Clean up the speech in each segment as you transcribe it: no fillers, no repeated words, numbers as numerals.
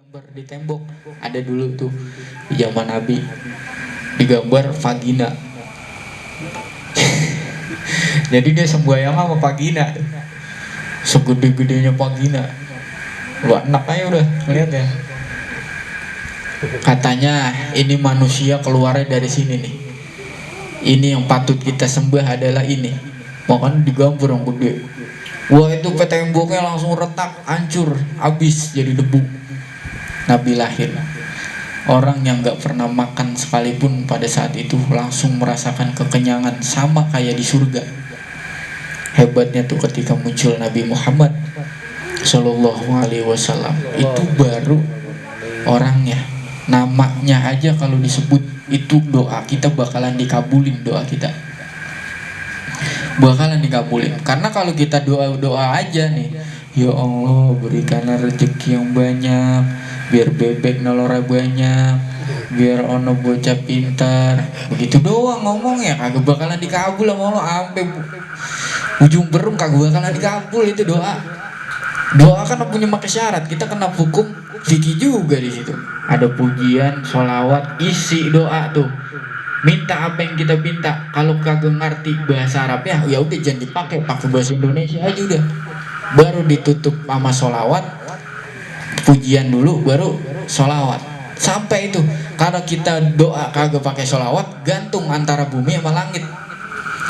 gambar di tembok. Ada dulu tuh di zaman Nabi, digambar vagina. Jadi dia sembahyang sama vagina, segede-gedenya vagina. Wah, enak aja udah lihat ya. Katanya ini manusia keluarnya dari sini nih. Ini yang patut kita sembah adalah ini. Makanya digambar yang gede. Wah, itu temboknya langsung retak, hancur, habis jadi debu. Nabi lahir. Orang yang gak pernah makan sekalipun pada saat itu langsung merasakan kekenyangan sama kayak di surga. Hebatnya tuh ketika muncul Nabi Muhammad Sallallahu Alaihi Wasallam, itu baru orangnya. Namanya aja kalau disebut itu doa kita bakalan dikabulin, doa kita bakalan dikabulin. Karena kalau kita doa aja nih, ya Allah berikanlah rezeki yang banyak, biar bebek nelornya banyak, biar ono bocah pintar, begitu doang ngomongnya kagak bakalan dikabul sama Allah. Sampai ujung berung kagak bakalan dikabul itu doa. Doa kan punya pakai syarat, kita kena hukum fikih juga di situ. Ada pujian, sholawat, isi doa tuh. Minta apa yang kita minta. Kalau kagak ngerti bahasa Arabnya, ya udah jangan dipakai, pakai bahasa Indonesia aja udah. Baru ditutup sama sholawat, pujian dulu, baru sholawat. Sampai itu. Kalau kita doa kagak pakai sholawat, gantung antara bumi sama langit.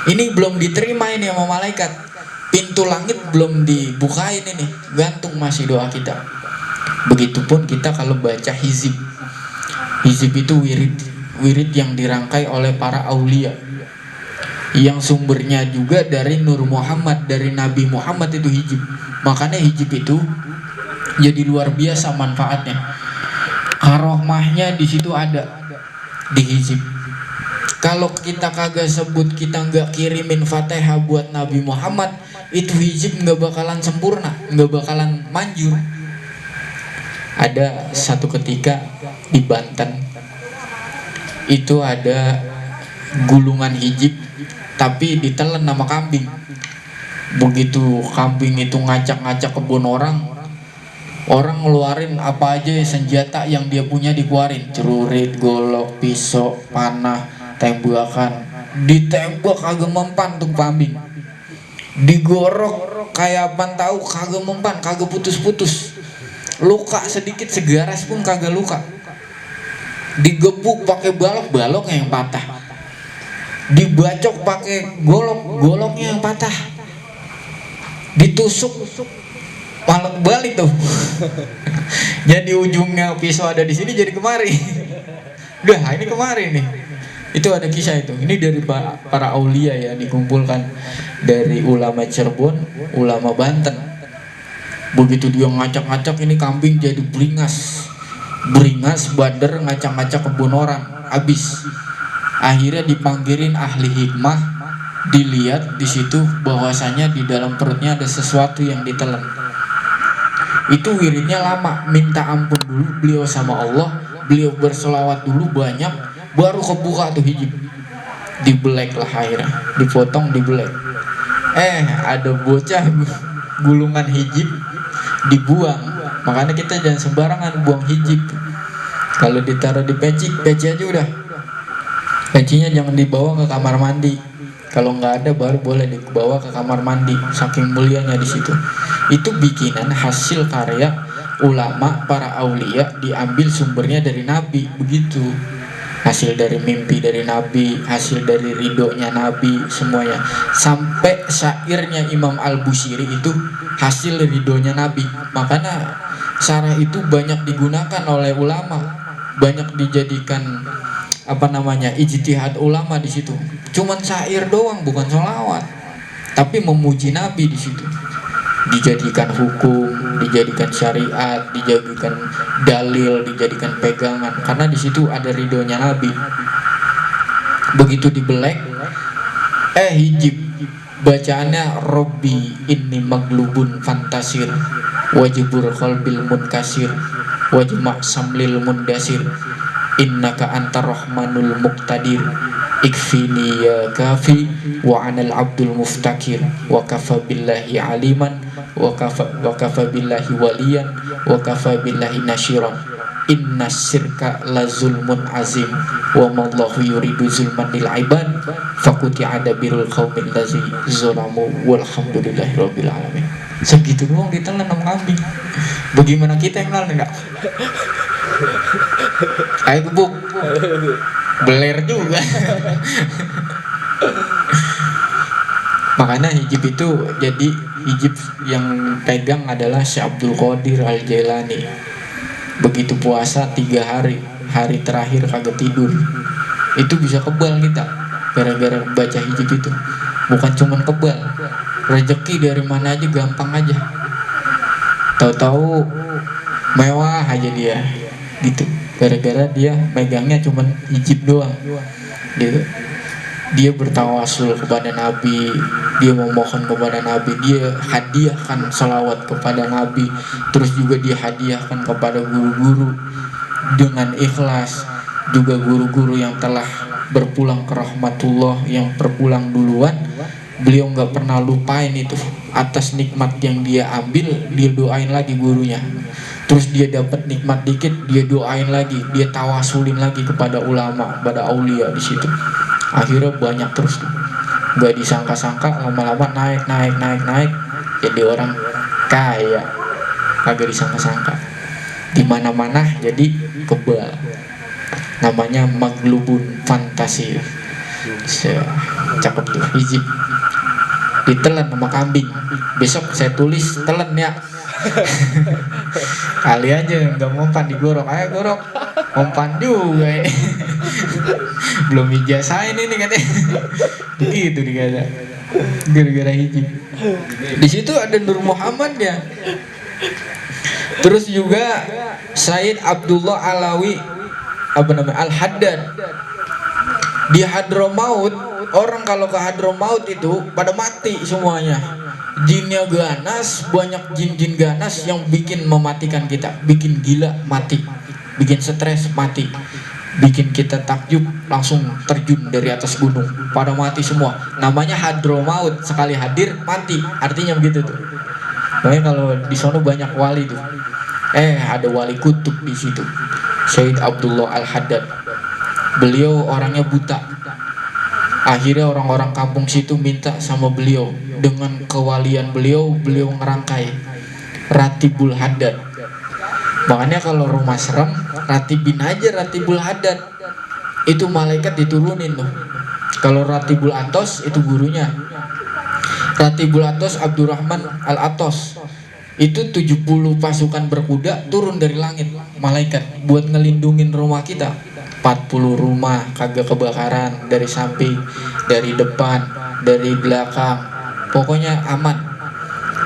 Ini belum diterima ini sama malaikat. Pintu langit belum dibukain ini, gantung masih doa kita. Begitupun kita kalau baca hizib. Hizib itu wirid yang dirangkai oleh para aulia, yang sumbernya juga dari Nur Muhammad, dari Nabi Muhammad itu hizib. Makanya hizib itu jadi luar biasa manfaatnya. Karohmahnya di situ ada di hizib. Kalau kita kagak sebut, kita nggak kirimin Fatihah buat Nabi Muhammad, itu hizib nggak bakalan sempurna, nggak bakalan manjur. Ada satu ketika di Banten itu ada gulungan hijib tapi ditelan sama kambing. Begitu kambing itu ngacak-ngacak kebun orang ngeluarin apa aja senjata yang dia punya dikeluarin, celurit, golok, pisau, panah, tembakan. Ditembak kagak mempan tuh kambing, digorok kayak apaan tahu kagak mempan, kagak putus-putus. Luka sedikit segaras pun kagak luka. Digebuk pakai baloknya yang patah. Dibacok pakai goloknya yang patah. Ditusuk malah balik tuh. Jadi ujungnya pisau ada di sini jadi kemari. Udah ini kemari nih. Itu ada kisah itu. Ini dari para aulia ya, dikumpulkan dari ulama Cirebon, ulama Banten. Begitu dia ngacak-ngacak ini kambing jadi beringas, bader ngacak-ngacak kebun orang, habis. Akhirnya dipanggilin ahli hikmah, dilihat di situ bahwasanya di dalam perutnya ada sesuatu yang ditelan. Itu wiridnya lama, minta ampun dulu beliau sama Allah, beliau berselawat dulu banyak, baru kebuka tuh hijib. Dibelek lah akhirnya, dipotong, dibelek. Ada bocah gulungan hijib dibuang. Makanya kita jangan sembarangan buang hijib. Kalau ditaruh di peci aja udah. Pecinya jangan dibawa ke kamar mandi. Kalau nggak ada baru boleh dibawa ke kamar mandi. Saking mulianya di situ. Itu bikinan hasil karya ulama para aulia, diambil sumbernya dari Nabi, begitu. Hasil dari mimpi dari Nabi, hasil dari ridhonya Nabi, semuanya. Sampai syairnya Imam Al-Busiri itu hasil ridhonya Nabi. Makanya syarah itu banyak digunakan oleh ulama, banyak dijadikan ijtihad ulama di situ. Cuman syair doang, bukan sholawat, tapi memuji Nabi di situ. Dijadikan hukum, dijadikan syariat, dijadikan dalil, dijadikan pegangan, karena di situ ada ridhonya Nabi. Begitu dibelek, hijib bacaannya Robbi inni maglubun fantasir wajibur qalbil munkasir wajma' samlil mundasir innaka antar rahmanul muqtadir. ikfini ya kafi wa anal abdul muftakir wa kafa billahi aliman wa kafa billahi waliyan wa kafa billahi nashiran inna syirka la zulmun azim wa mallahu yuridu zulman lil ibad fakuti ada birul qaumil lazi zalamu walhamdulillahi rabbil alamin. Segitu doang ditelan sama kambing. Bagaimana kita yang ngelan enggak? Ayo gebuk. Beler juga. Makanya hijab itu jadi hijab yang pegang adalah Syekh Abdul Qadir Al-Jailani. Begitu puasa 3 hari, hari terakhir kagak tidur, itu bisa kebal kita gara-gara baca hijab itu. Bukan cuman kebal, rezeki dari mana aja gampang aja. Tahu-tahu mewah aja dia gitu, gara-gara dia megangnya cuman hijab doang gitu. Dia bertawasul kepada Nabi, dia memohon kepada Nabi, dia hadiahkan salawat kepada Nabi, terus juga dia hadiahkan kepada guru-guru dengan ikhlas. Juga guru-guru yang telah berpulang ke rahmatullah, yang berpulang duluan, beliau nggak pernah lupain itu. Atas nikmat yang dia ambil, dia doain lagi gurunya. Terus dia dapat nikmat dikit, dia doain lagi, dia tawasulin lagi kepada ulama, pada aulia di situ. Akhirnya banyak terus tuh. Gak disangka-sangka lama-lama naik. Jadi orang kaya. Kagak disangka-sangka. Di mana-mana jadi kebal. Namanya maglubun fantasi. Cakep tuh hijab. Ditelan sama kambing. Besok saya tulis telan ya. Kali aja nggak mempan digorok, ayo gorok, mempan juga ini. Belum ijazahin ini katanya. Begitu dikata gara-gara hijab. Di situ ada Nur Muhammad ya. Terus juga Said Abdullah Alawi Al-Haddad di Hadramaut. Orang kalau ke Hadramaut itu pada mati semuanya. Jinnya ganas, banyak jin-jin ganas yang bikin mematikan kita, bikin gila mati, bikin stres mati, bikin kita takjub langsung terjun dari atas gunung, pada mati semua. Namanya Hadramaut, sekali hadir mati, artinya begitu tuh. Makanya kalau di sana banyak wali tuh. Ada wali kutub di situ, Syed Abdullah Al-Haddad. Beliau orangnya buta. Akhirnya orang-orang kampung situ minta sama beliau, dengan kewalian beliau ngerangkai Ratibul Haddad. Makanya kalau rumah serem, ratibin aja Ratibul Haddad. Itu malaikat diturunin tuh. Kalau Ratibul Atos itu gurunya. Ratibul Atos Abdurrahman Al-Atos. Itu 70 pasukan berkuda turun dari langit, malaikat, buat ngelindungin rumah kita. 40 rumah kagak kebakaran, dari samping, dari depan, dari belakang, pokoknya aman.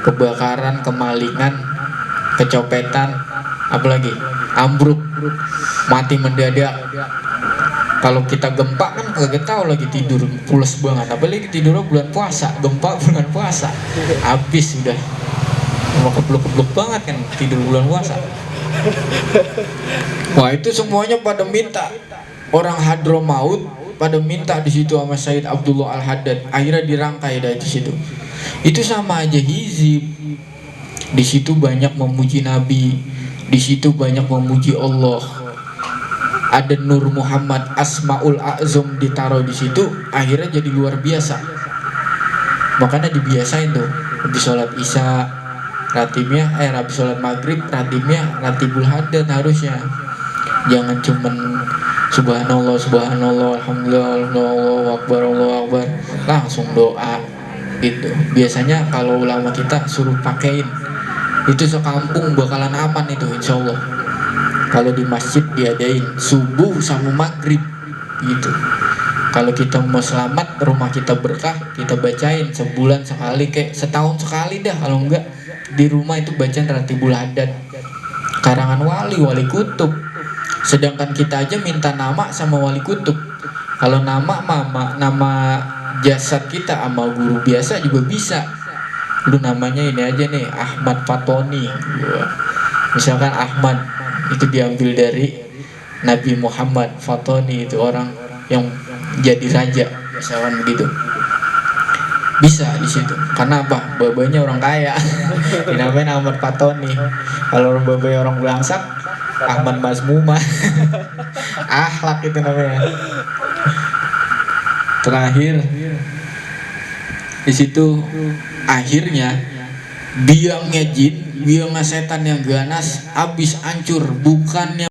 Kebakaran, kemalingan, kecopetan, apalagi ambruk, mati mendadak. Kalau kita gempa kan kagak tahu lagi, tidur pules banget, apalagi tidurnya bulan puasa, gempa bulan puasa, habis sudah. Mau keblok-keblok banget kan tidur bulan puasa. Wah, itu semuanya pada minta. Orang Hadramaut pada minta di situ sama Said Abdullah Al-Haddad. Akhirnya dirangkai dari situ. Itu sama aja hizib. Di situ banyak memuji Nabi, di situ banyak memuji Allah. Ada Nur Muhammad, Asmaul A'zam ditaruh di situ, akhirnya jadi luar biasa. Makanya dibiasain tuh, habis sholat Isya ratibnya, habis sholat maghrib ratibnya Ratibul Haddad harusnya. Jangan cuman subhanallah, subhanallah, alhamdulillah, Allahu akbar, langsung doa gitu. Biasanya kalau ulama kita suruh pakein, itu sekampung bakalan aman itu insya Allah. Kalau di masjid diadain subuh sama maghrib gitu. Kalau kita mau selamat, rumah kita berkah, kita bacain sebulan sekali, kayak setahun sekali dah. Kalau enggak di rumah itu bacaan Ratibul Haddad, karangan wali kutub. Sedangkan kita aja minta nama sama wali kutub. Kalau nama jasad kita sama guru biasa juga bisa. Lu namanya ini aja nih, Ahmad Fatoni. Misalkan Ahmad itu diambil dari Nabi Muhammad, Fatoni itu orang yang jadi raja misalkan begitu. Bisa di situ. Karena apa? Babanya orang kaya. Dinamain Ahmad Fatoni. Kalau babanya orang belangsak, Ahmad Mazmumah. Akhlak itu namanya. Terakhir di situ akhirnya biangnya jin, biangnya setan yang ganas habis hancur, bukannya